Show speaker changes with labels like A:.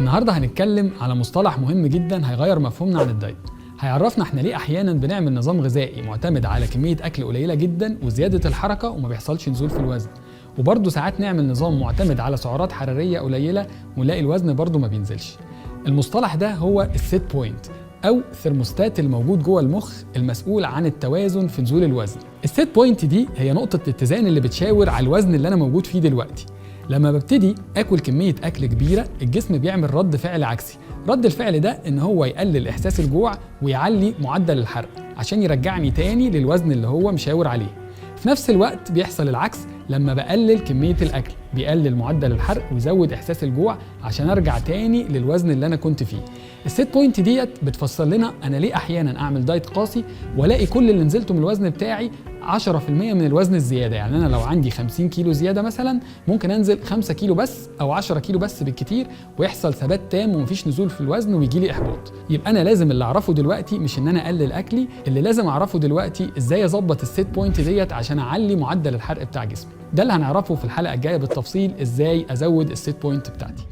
A: النهارده هنتكلم على مصطلح مهم جدا هيغير مفهومنا عن الدايت. هيعرفنا احنا ليه احيانا بنعمل نظام غذائي معتمد على كميه اكل قليله جدا وزياده الحركه وما بيحصلش نزول في الوزن، وبرضه ساعات نعمل نظام معتمد على سعرات حراريه قليله ونلاقي الوزن برضه ما بينزلش. المصطلح ده هو السيت بوينت او الثرموستات الموجود جوه المخ المسؤول عن التوازن في نزول الوزن. السيت بوينت دي هي نقطه الاتزان اللي بتشاور على الوزن اللي انا موجود فيه دلوقتي. لما ببتدي اكل كميه اكل كبيره الجسم بيعمل رد فعل عكسي. رد الفعل ده ان هو يقلل احساس الجوع ويعلي معدل الحرق عشان يرجعني تاني للوزن اللي هو مشاور عليه. في نفس الوقت بيحصل العكس لما بقلل كميه الاكل، بيقلل معدل الحرق ويزود احساس الجوع عشان ارجع تاني للوزن اللي انا كنت فيه. السيت بوينت ديت بتفسر لنا انا ليه احيانا اعمل دايت قاسي والاقي كل اللي نزلته من الوزن بتاعي 10% من الوزن الزياده. يعني انا لو عندي 50 كيلو زياده مثلا ممكن انزل 5 كيلو بس او 10 كيلو بس بالكتير ويحصل ثبات تام ومفيش نزول في الوزن ويجي لي احباط. يبقى انا لازم اللي اعرفه دلوقتي مش ان انا اقلل اكلي، اللي لازم اعرفه دلوقتي ازاي اظبط السيت بوينت ديت عشان اعلي معدل الحرق بتاع جسمي. ده اللي هنعرفه في الحلقه الجايه بالتفصيل، ازاي ازود السيت بوينت بتاعتي.